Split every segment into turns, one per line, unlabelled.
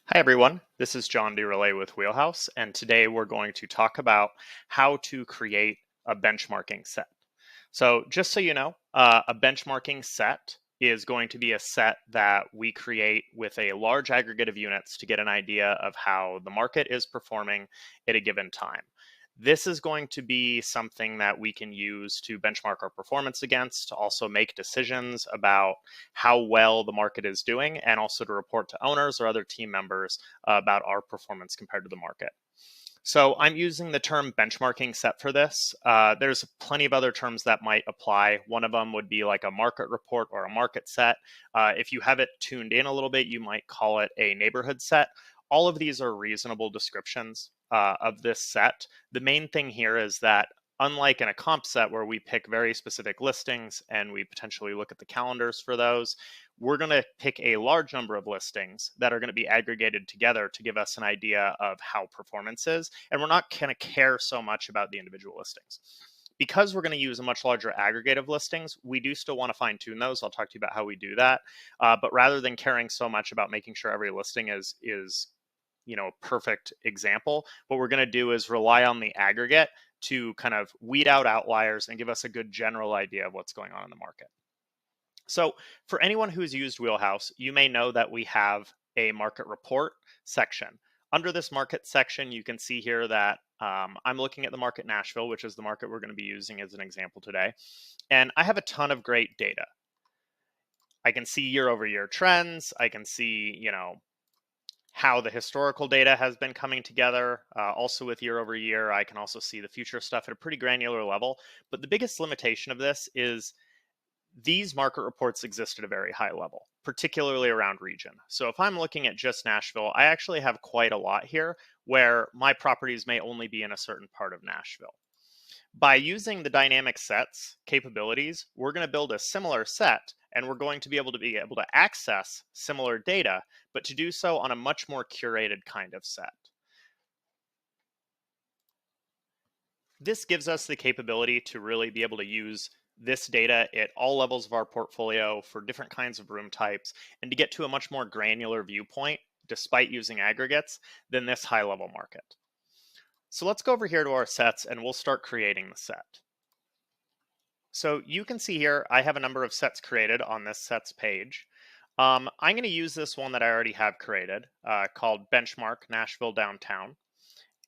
Hi everyone, this is John DeRelay with Wheelhouse, and today we're going to talk about how to create a benchmarking set. So just so you know, a benchmarking set is going to be a set that we create with a large aggregate of units to get an idea of how the market is performing at a given time. This is going to be something that we can use to benchmark our performance against, to also make decisions about how well the market is doing, and also to report to owners or other team members about our performance compared to the market. So I'm using the term benchmarking set for this. There's plenty of other terms that might apply. One of them would be like a market report or a market set. If you have it tuned in a little bit, you might call it a neighborhood set. All of these are reasonable descriptions of this set. The main thing here is that unlike in a comp set where we pick very specific listings and we potentially look at the calendars for those, we're going to pick a large number of listings that are going to be aggregated together to give us an idea of how performance is. And we're not going to care so much about the individual listings. Because we're going to use a much larger aggregate of listings, we do still want to fine tune those. I'll talk to you about how we do that. But rather than caring so much about making sure every listing is a perfect example, what we're going to do is rely on the aggregate to kind of weed out outliers and give us a good general idea of what's going on in the market. So for anyone who's used Wheelhouse, you may know that we have a market report section. Under this market section, you can see here that I'm looking at the market Nashville, which is the market we're going to be using as an example today. And I have a ton of great data. I can see year over year trends. I can see, how the historical data has been coming together. Also with year over year, I can also see the future stuff at a pretty granular level. But the biggest limitation of this is these market reports exist at a very high level, particularly around region. So if I'm looking at just Nashville, I actually have quite a lot here where my properties may only be in a certain part of Nashville. By using the dynamic sets capabilities, we're going to build a similar set, and we're going to be able to access similar data, but to do so on a much more curated kind of set. This gives us the capability to really be able to use this data at all levels of our portfolio for different kinds of room types, and to get to a much more granular viewpoint, despite using aggregates, than this high-level market. So let's go over here to our sets, and we'll start creating the set. So you can see here, I have a number of sets created on this sets page. I'm going to use this one that I already have created called Benchmark Nashville Downtown.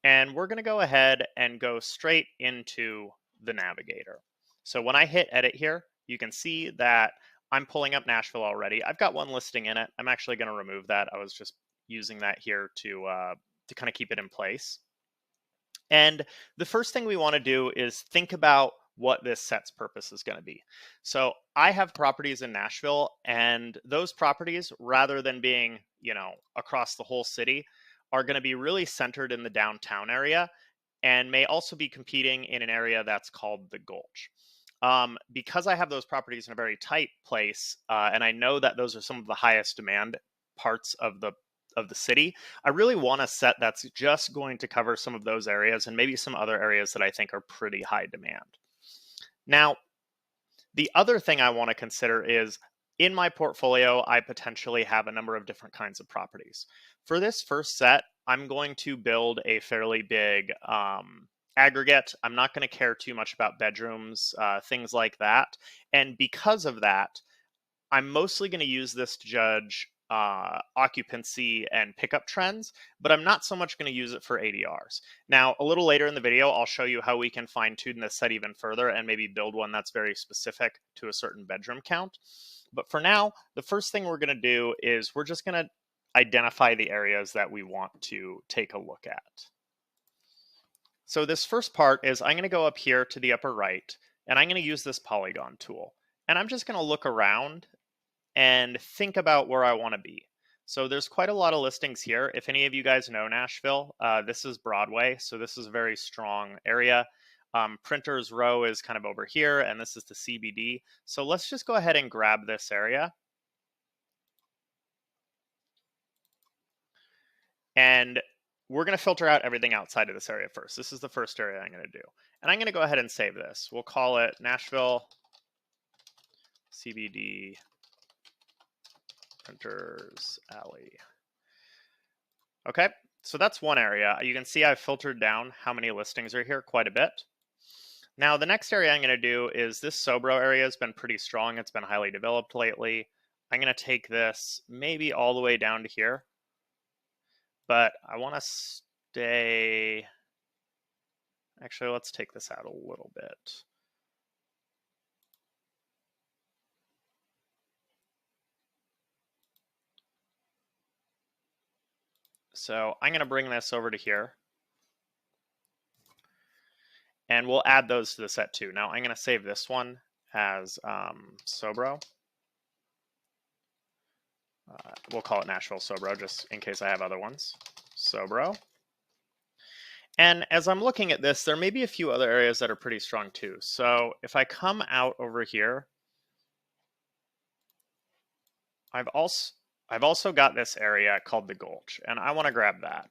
And we're going to go ahead and go straight into the navigator. So when I hit edit here, you can see that I'm pulling up Nashville already. I've got one listing in it. I'm actually going to remove that. I was just using that here to kind of keep it in place. And the first thing we want to do is think about what this set's purpose is going to be. So I have properties in Nashville, and those properties, rather than being, across the whole city, are going to be really centered in the downtown area and may also be competing in an area that's called the Gulch. Because I have those properties in a very tight place, and I know that those are some of the highest demand parts of the city, I really want a set that's just going to cover some of those areas and maybe some other areas that I think are pretty high demand. Now, the other thing I want to consider is in my portfolio, I potentially have a number of different kinds of properties. For this first set, I'm going to build a fairly big aggregate. I'm not going to care too much about bedrooms, things like that. And because of that, I'm mostly going to use this to judge occupancy and pickup trends, but I'm not so much going to use it for ADRs. Now, a little later in the video, I'll show you how we can fine tune this set even further and maybe build one that's very specific to a certain bedroom count. But for now, the first thing we're going to do is we're just going to identify the areas that we want to take a look at. So this first part is I'm going to go up here to the upper right, and I'm going to use this polygon tool. And I'm just going to look around and think about where I want to be. So there's quite a lot of listings here. If any of you guys know Nashville, this is Broadway, so this is a very strong area. Printers Row is kind of over here, and this is the CBD. So let's just go ahead and grab this area. And we're going to filter out everything outside of this area first. This is the first area I'm going to do. And I'm going to go ahead and save this. We'll call it Nashville CBD Printers Alley. Okay, so that's one area. You can see I've filtered down how many listings are here quite a bit. Now, the next area I'm going to do is this Sobro area has been pretty strong. It's been highly developed lately. I'm going to take this maybe all the way down to here, but I want to stay. Actually, let's take this out a little bit. So I'm going to bring this over to here. And we'll add those to the set too. Now I'm going to save this one as Sobro. We'll call it Nashville Sobro just in case I have other ones. Sobro. And as I'm looking at this, there may be a few other areas that are pretty strong too. So if I come out over here, I've also got this area called the Gulch, and I want to grab that.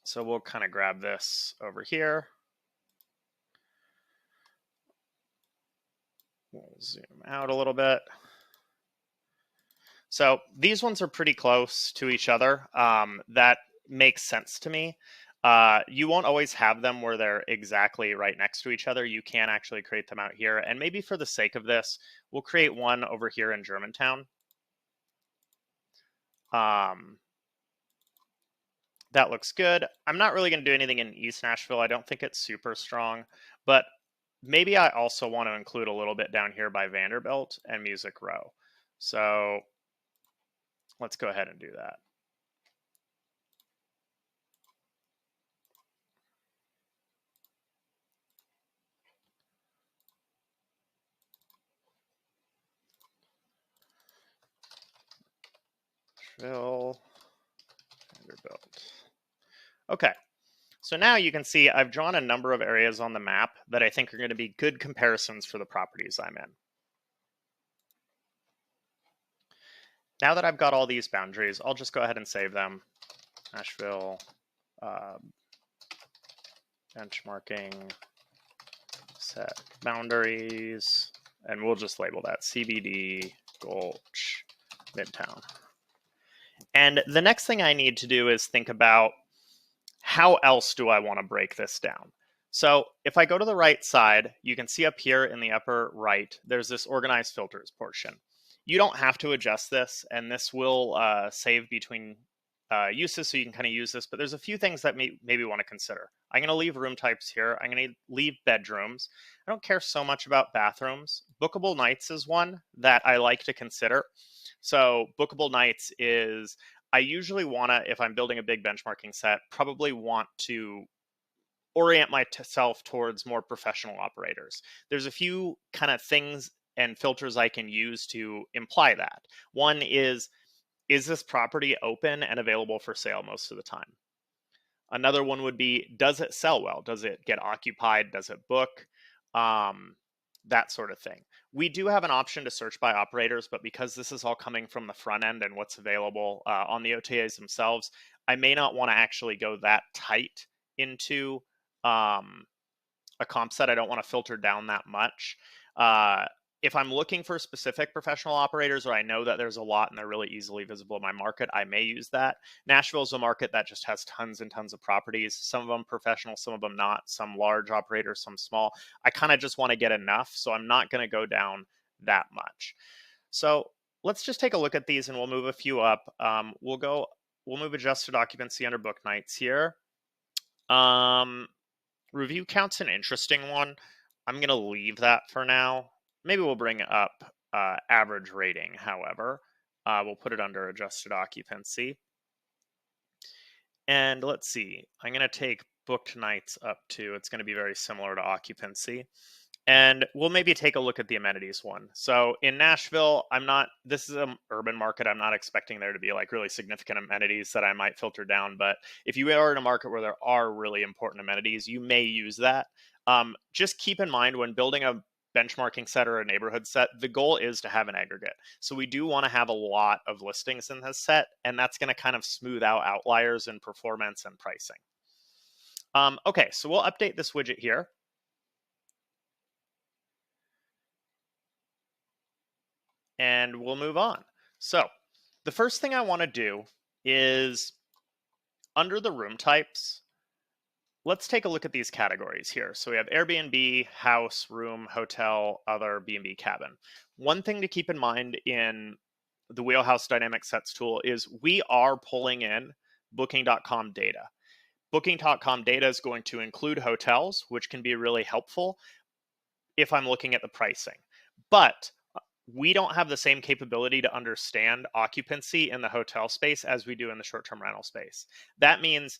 So we'll kind of grab this over here. We'll zoom out a little bit. So these ones are pretty close to each other. That makes sense to me. You won't always have them where they're exactly right next to each other. You can actually create them out here. And maybe for the sake of this, we'll create one over here in Germantown. That looks good. I'm not really going to do anything in East Nashville. I don't think it's super strong, but maybe I also want to include a little bit down here by Vanderbilt and Music Row. So let's go ahead and do that. Vanderbilt. Okay, so now you can see I've drawn a number of areas on the map that I think are going to be good comparisons for the properties I'm in. Now that I've got all these boundaries, I'll just go ahead and save them. Nashville, benchmarking, set boundaries, and we'll just label that CBD, Gulch, Midtown. And the next thing I need to do is think about how else do I want to break this down? So if I go to the right side, you can see up here in the upper right, there's this organized filters portion. You don't have to adjust this, and this will save between uses, so you can kind of use this, but there's a few things that maybe want to consider. I'm going to leave room types here. I'm going to leave bedrooms. I don't care so much about bathrooms. Bookable nights is one that I like to consider. So bookable nights is, I usually want to, if I'm building a big benchmarking set, probably want to orient myself towards more professional operators. There's a few kind of things and filters I can use to imply that. One is this property open and available for sale most of the time? Another one would be, does it sell well? Does it get occupied? Does it book? That sort of thing. We do have an option to search by operators, but because this is all coming from the front end and what's available on the OTAs themselves, I may not want to actually go that tight into a comp set. I don't want to filter down that much. If I'm looking for specific professional operators, or I know that there's a lot and they're really easily visible in my market, I may use that. Nashville is a market that just has tons and tons of properties, some of them professional, some of them not, some large operators, some small. I kind of just want to get enough, so I'm not going to go down that much. So let's just take a look at these and we'll move a few up. We'll move adjusted occupancy under book nights here. Review count's an interesting one. I'm going to leave that for now. Maybe we'll bring up average rating, however. We'll put it under adjusted occupancy. And let's see, I'm going to take booked nights up to, it's going to be very similar to occupancy. And we'll maybe take a look at the amenities one. So in Nashville, this is an urban market. I'm not expecting there to be like really significant amenities that I might filter down. But if you are in a market where there are really important amenities, you may use that. Just keep in mind when building a benchmarking set or a neighborhood set, the goal is to have an aggregate. So we do want to have a lot of listings in this set, and that's going to kind of smooth out outliers in performance and pricing. Okay, so we'll update this widget here. And we'll move on. So the first thing I want to do is under the room types, let's take a look at these categories here. So we have Airbnb, house, room, hotel, other, B&B, cabin. One thing to keep in mind in the Wheelhouse Dynamic Sets tool is we are pulling in Booking.com data. Booking.com data is going to include hotels, which can be really helpful if I'm looking at the pricing. But we don't have the same capability to understand occupancy in the hotel space as we do in the short-term rental space. That means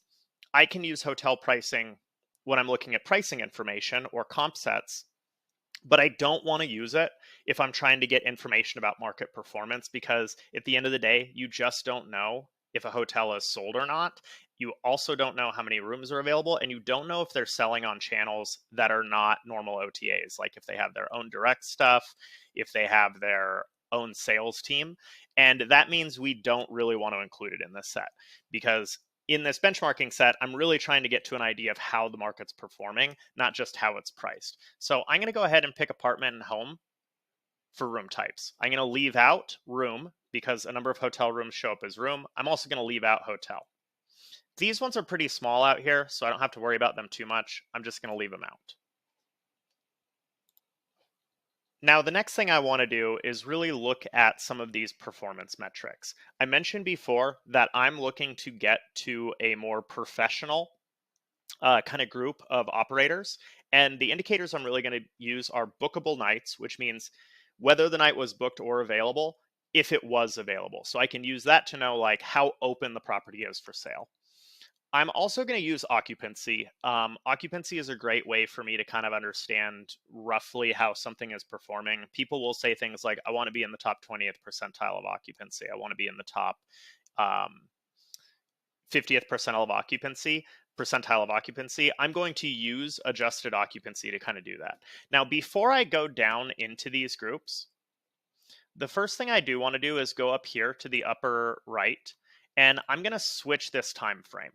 I can use hotel pricing when I'm looking at pricing information or comp sets, but I don't want to use it if I'm trying to get information about market performance, because at the end of the day, you just don't know if a hotel is sold or not. You also don't know how many rooms are available, and you don't know if they're selling on channels that are not normal OTAs, like if they have their own direct stuff, if they have their own sales team. And that means we don't really want to include it in this set, because in this benchmarking set, I'm really trying to get to an idea of how the market's performing, not just how it's priced. So I'm going to go ahead and pick apartment and home for room types. I'm going to leave out room because a number of hotel rooms show up as room. I'm also going to leave out hotel. These ones are pretty small out here, so I don't have to worry about them too much. I'm just going to leave them out. Now, the next thing I want to do is really look at some of these performance metrics. I mentioned before that I'm looking to get to a more professional kind of group of operators. And the indicators I'm really going to use are bookable nights, which means whether the night was booked or available, if it was available. So I can use that to know like how open the property is for sale. I'm also going to use occupancy. Occupancy is a great way for me to kind of understand roughly how something is performing. People will say things like, I want to be in the top 20th percentile of occupancy. I want to be in the top 50th percentile of occupancy. I'm going to use adjusted occupancy to kind of do that. Now, before I go down into these groups, the first thing I do want to do is go up here to the upper right, and I'm going to switch this time frame.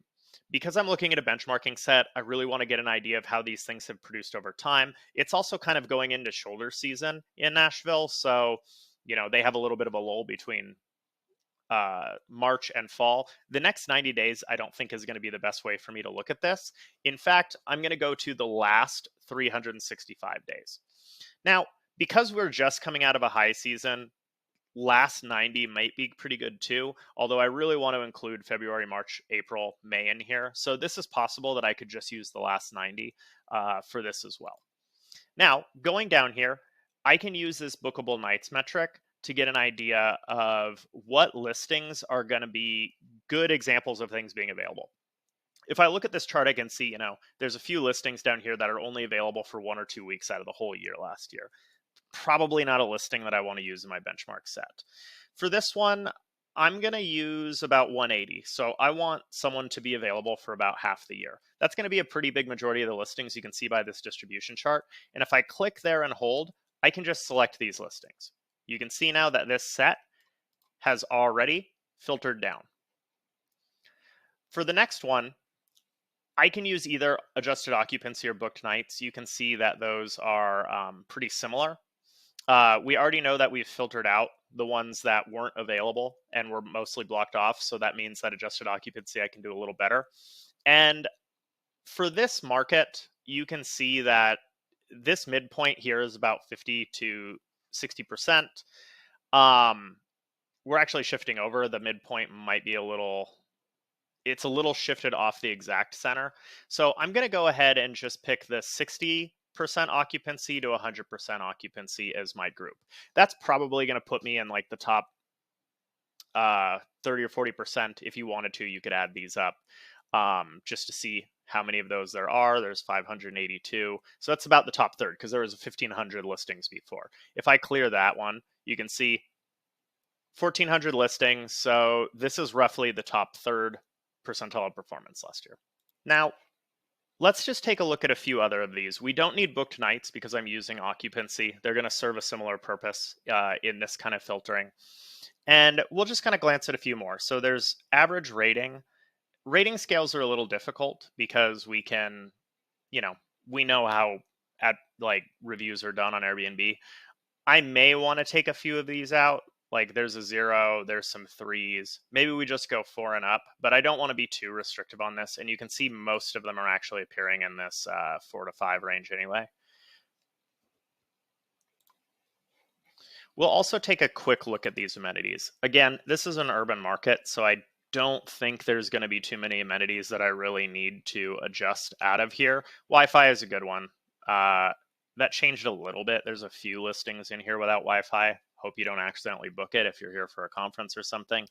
Because I'm looking at a benchmarking set, I really want to get an idea of how these things have produced over time. It's also kind of going into shoulder season in Nashville, so they have a little bit of a lull between March and fall. The next 90 days, I don't think is going to be the best way for me to look at this. In fact, I'm going to go to the last 365 days. Now, because we're just coming out of a high season, last 90 might be pretty good too, although I really want to include February, March, April, May in here. So this is possible that I could just use the last 90 for this as well. Now, going down here, I can use this bookable nights metric to get an idea of what listings are going to be good examples of things being available. If I look at this chart, I can see, there's a few listings down here that are only available for 1 or 2 weeks out of the whole year last year. Probably not a listing that I want to use in my benchmark set. For this one, I'm going to use about 180. So I want someone to be available for about half the year. That's going to be a pretty big majority of the listings you can see by this distribution chart. And if I click there and hold, I can just select these listings. You can see now that this set has already filtered down. For the next one, I can use either adjusted occupancy or booked nights. You can see that those are pretty similar. We already know that we've filtered out the ones that weren't available and were mostly blocked off. So that means that adjusted occupancy I can do a little better. And for this market, you can see that this midpoint here is about 50 to 60%. We're actually shifting over. The midpoint might be it's a little shifted off the exact center. So I'm going to go ahead and just pick the 60% occupancy to 100% occupancy as my group. That's probably going to put me in like the top 30 or 40%. If you wanted to, you could add these up just to see how many of those there are. There's 582. So that's about the top third, because there was 1,500 listings before. If I clear that one, you can see 1,400 listings. So this is roughly the top third percentile of performance last year. Now, let's just take a look at a few other of these. We don't need booked nights because I'm using occupancy. They're going to serve a similar purpose in this kind of filtering. And we'll just kind of glance at a few more. So there's average rating. Rating scales are a little difficult because we can, we know how reviews are done on Airbnb. I may want to take a few of these out. Like there's a 0, there's some 3s. Maybe we just go 4 and up, but I don't want to be too restrictive on this. And you can see most of them are actually appearing in this 4 to 5 range anyway. We'll also take a quick look at these amenities. Again, this is an urban market, so I don't think there's going to be too many amenities that I really need to adjust out of here. Wi-Fi is a good one. That changed a little bit. There's a few listings in here without Wi-Fi. Hope you don't accidentally book it if you're here for a conference or something.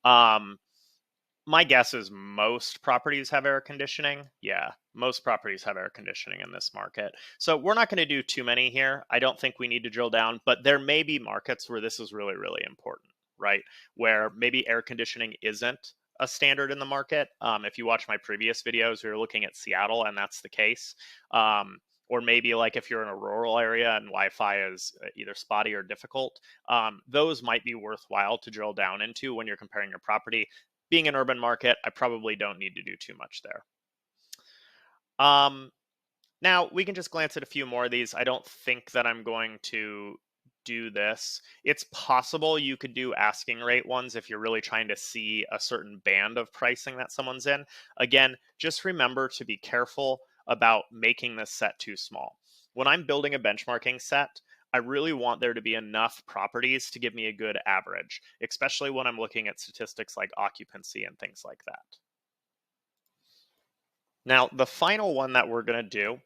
My guess is most properties have air conditioning. Yeah, most properties have air conditioning in this market. So we're not going to do too many here. I don't think we need to drill down, but there may be markets where this is really, really important, right? Where maybe air conditioning isn't a standard in the market. If you watch my previous videos, we were looking at Seattle, and that's the case. Or maybe like if you're in a rural area and Wi-Fi is either spotty or difficult, those might be worthwhile to drill down into when you're comparing your property. Being an urban market, I probably don't need to do too much there. Now, we can just glance at a few more of these. I don't think that I'm going to do this. It's possible you could do asking rate ones if you're really trying to see a certain band of pricing that someone's in. Again, just remember to be careful about making this set too small. When I'm building a benchmarking set, I really want there to be enough properties to give me a good average, especially when I'm looking at statistics like occupancy and things like that. Now, the final one that we're going to do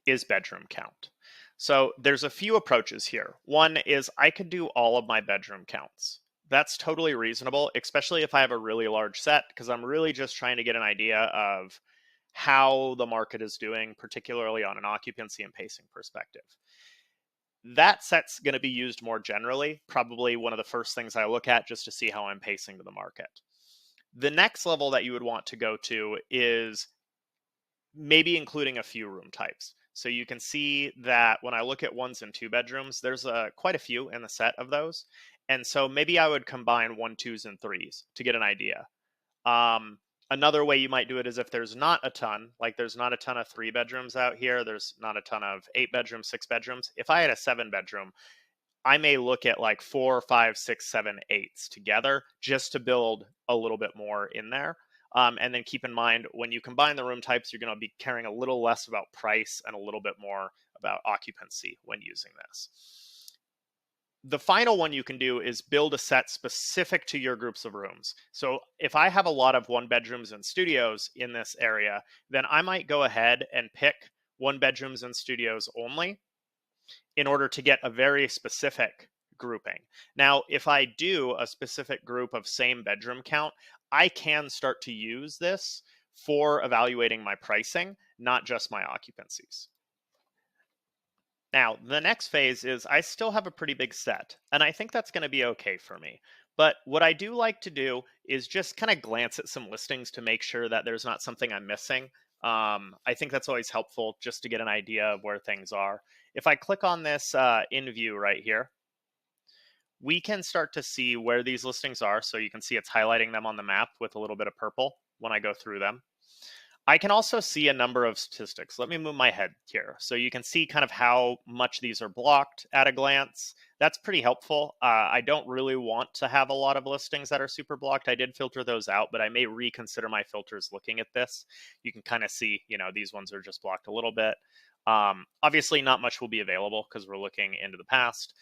is bedroom count. So there's a few approaches here. One is I could do all of my bedroom counts. That's totally reasonable, especially if I have a really large set, because I'm really just trying to get an idea of how the market is doing, particularly on an occupancy and pacing perspective. That set's going to be used more generally, probably one of the first things I look at just to see how I'm pacing to the market. The next level that you would want to go to is maybe including a few room types. So you can see that when I look at 1s and 2 bedrooms, there's quite a few in the set of those. And so maybe I would combine 1, 2s, and 3s to get an idea. Another way you might do it is if there's not a ton, like there's not a ton of 3 bedrooms out here, there's not a ton of 8 bedrooms, 6 bedrooms. If I had a 7 bedroom, I may look at like 4, 5, 6, 7, 8s together just to build a little bit more in there. And then keep in mind, when you combine the room types, you're going to be caring a little less about price and a little bit more about occupancy when using this. The final one you can do is build a set specific to your groups of rooms. So if I have a lot of 1 bedrooms and studios in this area, then I might go ahead and pick 1 bedrooms and studios only in order to get a very specific grouping. Now, if I do a specific group of same bedroom count, I can start to use this for evaluating my pricing, not just my occupancies. Now, the next phase is I still have a pretty big set, and I think that's going to be okay for me. But what I do like to do is just kind of glance at some listings to make sure that there's not something I'm missing. I think that's always helpful just to get an idea of where things are. If I click on this in view right here, we can start to see where these listings are. So you can see it's highlighting them on the map with a little bit of purple when I go through them. I can also see a number of statistics. Let me move my head here. So you can see kind of how much these are blocked at a glance. That's pretty helpful. I don't really want to have a lot of listings that are super blocked. I did filter those out, but I may reconsider my filters looking at this. You can kind of see, these ones are just blocked a little bit. Obviously, not much will be available because we're looking into the past.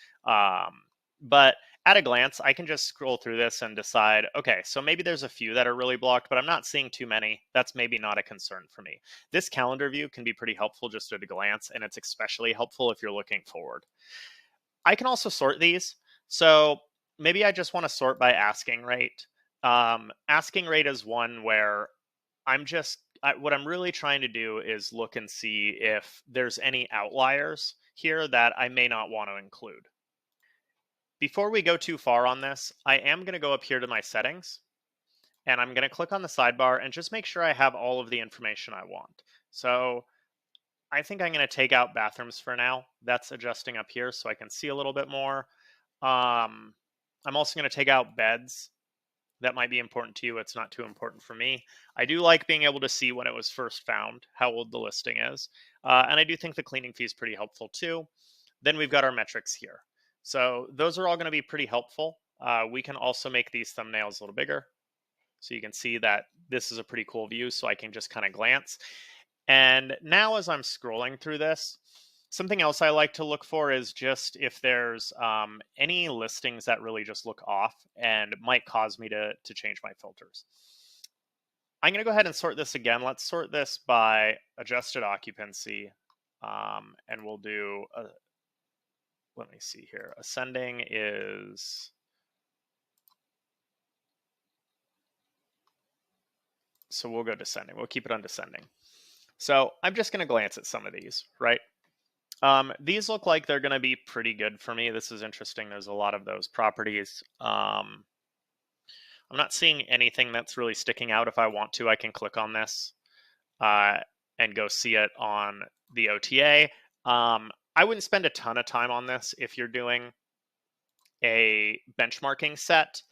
But at a glance, I can just scroll through this and decide, okay, so maybe there's a few that are really blocked, but I'm not seeing too many. That's maybe not a concern for me. This calendar view can be pretty helpful just at a glance, and it's especially helpful if you're looking forward. I can also sort these. So maybe I just want to sort by asking rate. Asking rate is one where what I'm really trying to do is look and see if there's any outliers here that I may not want to include. Before we go too far on this, I am going to go up here to my settings, and I'm going to click on the sidebar and just make sure I have all of the information I want. So I think I'm going to take out bathrooms for now. That's adjusting up here so I can see a little bit more. I'm also going to take out beds. That might be important to you. It's not too important for me. I do like being able to see when it was first found, how old the listing is. And I do think the cleaning fee is pretty helpful too. Then we've got our metrics here. So those are all going to be pretty helpful. we can also make these thumbnails a little bigger. So you can see that this is a pretty cool view, so I can just kind of glance. And now as I'm scrolling through this, something else I like to look for is just if there's any listings that really just look off and might cause me to change my filters. I'm going to go ahead and sort this again. Let's sort this by adjusted occupancy. And we'll do, let me see here. Ascending is, so we'll go descending. We'll keep it on descending. So I'm just going to glance at some of these, right? These look like they're going to be pretty good for me. This is interesting. There's a lot of those properties. I'm not seeing anything that's really sticking out. If I want to, I can click on this and go see it on the OTA. I wouldn't spend a ton of time on this if you're doing a benchmarking set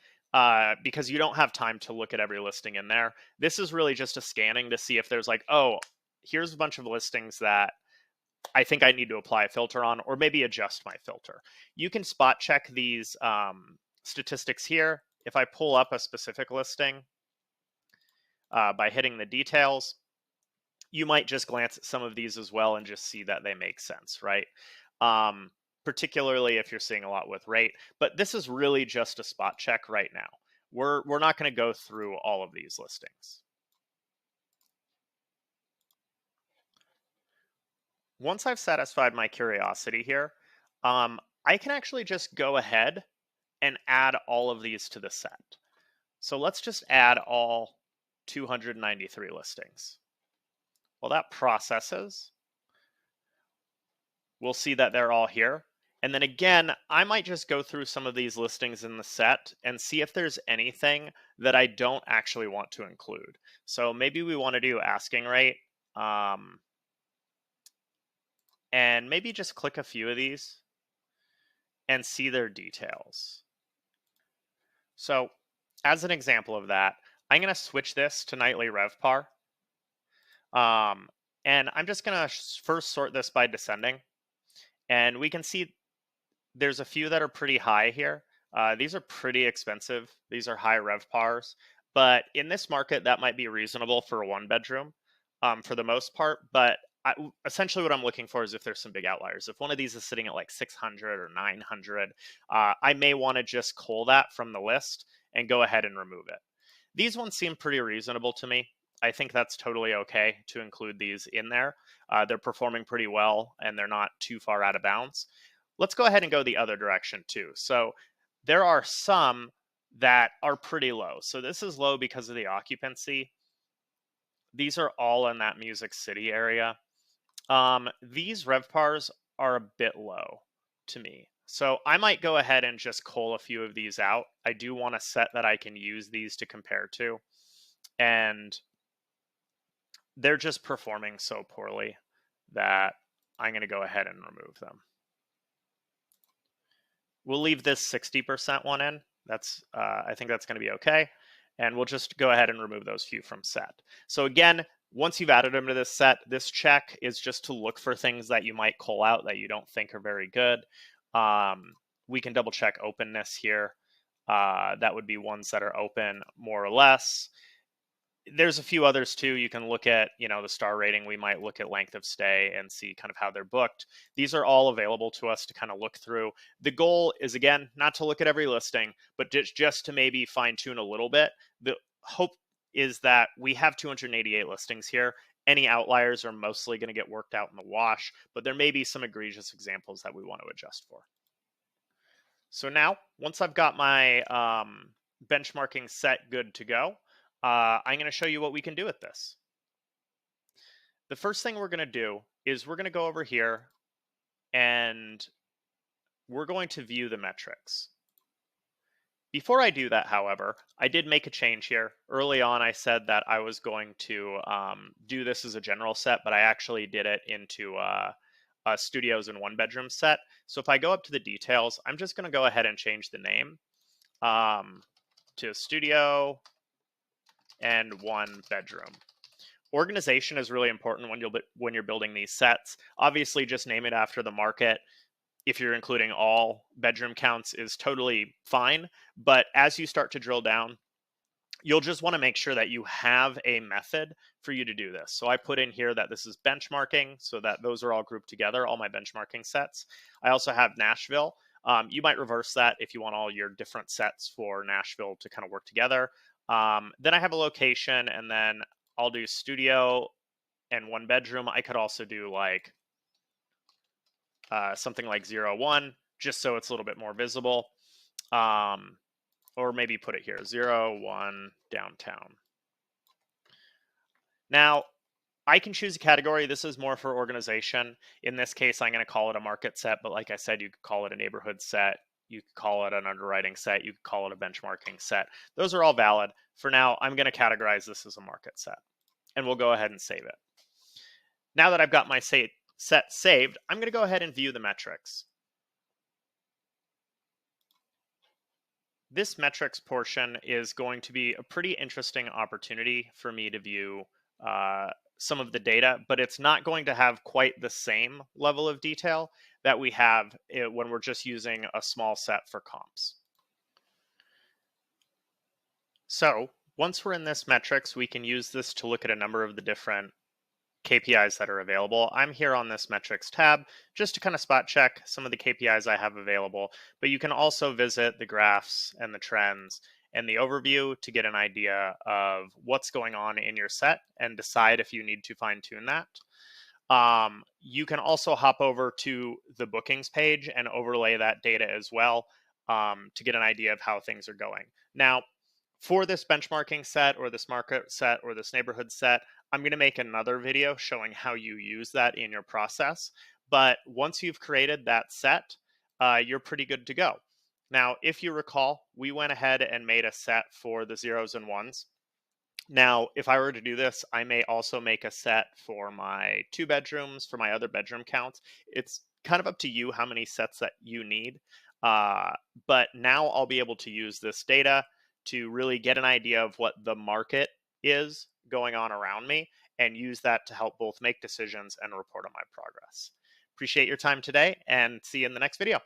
because you don't have time to look at every listing in there. This is really just a scanning to see if there's like, oh, here's a bunch of listings that I think I need to apply a filter on, or maybe adjust my filter. You can spot check these statistics here. If I pull up a specific listing by hitting the details, you might just glance at some of these as well and just see that they make sense, right? Particularly if you're seeing a lot with rate. But this is really just a spot check right now. We're not going to go through all of these listings. Once I've satisfied my curiosity here, I can actually just go ahead and add all of these to the set. So let's just add all 293 listings. Well, that processes. We'll see that they're all here. And then again, I might just go through some of these listings in the set and see if there's anything that I don't actually want to include. So maybe we want to do asking rate. And maybe just click a few of these and see their details. So as an example of that, I'm going to switch this to nightly RevPAR. And I'm just going to first sort this by descending. And we can see there's a few that are pretty high here. These are pretty expensive. These are high RevPARs. But in this market, that might be reasonable for a one bedroom for the most part. But essentially what I'm looking for is if there's some big outliers. If one of these is sitting at like 600 or 900, I may want to just cull that from the list and go ahead and remove it. These ones seem pretty reasonable to me. I think that's totally okay to include these in there. They're performing pretty well and they're not too far out of bounds. Let's go ahead and go the other direction too. So there are some that are pretty low. So this is low because of the occupancy. These are all in that Music City area. These RevPARs are a bit low to me. So I might go ahead and just cull a few of these out. I do want a set that I can use these to compare to. And they're just performing so poorly that I'm going to go ahead and remove them. We'll leave this 60% one in. That's I think that's going to be okay. And we'll just go ahead and remove those few from set. So again, once you've added them to this set, this check is just to look for things that you might cull out that you don't think are very good. We can double check openness here. That would be ones that are open more or less. There's a few others too. You can look at, the star rating. We might look at length of stay and see kind of how they're booked. These are all available to us to kind of look through. The goal is, again, not to look at every listing, but just to maybe fine tune a little bit. The hope is that we have 288 listings here. Any outliers are mostly going to get worked out in the wash, but there may be some egregious examples that we want to adjust for. So now, once I've got my benchmarking set good to go, I'm going to show you what we can do with this. The first thing we're going to do is we're going to go over here and we're going to view the metrics. Before I do that, however, I did make a change here. Early on, I said that I was going to do this as a general set, but I actually did it into a studios and one bedroom set. So if I go up to the details, I'm just going to go ahead and change the name to studio and one bedroom. Organization is really important when you're building these sets. Obviously, just name it after the market. if you're including all bedroom counts is totally fine. But as you start to drill down, you'll just want to make sure that you have a method for you to do this. So I put in here that this is benchmarking so that those are all grouped together, all my benchmarking sets. I also have Nashville. You might reverse that if you want all your different sets for Nashville to kind of work together. Then I have a location, and then I'll do studio and one bedroom. I could also do like something like 0, 1, just so it's a little bit more visible. Or maybe put it here, 0, 1 downtown. Now, I can choose a category. This is more for organization. In this case, I'm going to call it a market set, but like I said, you could call it a neighborhood set. You could call it an underwriting set. You could call it a benchmarking set. Those are all valid. For now, I'm going to categorize this as a market set, and we'll go ahead and save it. Now that I've got my set saved, I'm going to go ahead and view the metrics. This metrics portion is going to be a pretty interesting opportunity for me to view some of the data, but it's not going to have quite the same level of detail that we have when we're just using a small set for comps. So once we're in this metrics, we can use this to look at a number of the different KPIs that are available. I'm here on this metrics tab just to kind of spot check some of the KPIs I have available, but you can also visit the graphs and the trends and the overview to get an idea of what's going on in your set and decide if you need to fine tune that. You can also hop over to the bookings page and overlay that data as well to get an idea of how things are going. Now, for this benchmarking set or this market set or this neighborhood set, I'm going to make another video showing how you use that in your process. But once you've created that set, you're pretty good to go. Now, if you recall, we went ahead and made a set for the 0s and 1s. Now, if I were to do this, I may also make a set for my 2 bedrooms, for my other bedroom counts. It's kind of up to you how many sets that you need. But now I'll be able to use this data to really get an idea of what the market is going on around me and use that to help both make decisions and report on my progress. Appreciate your time today and see you in the next video.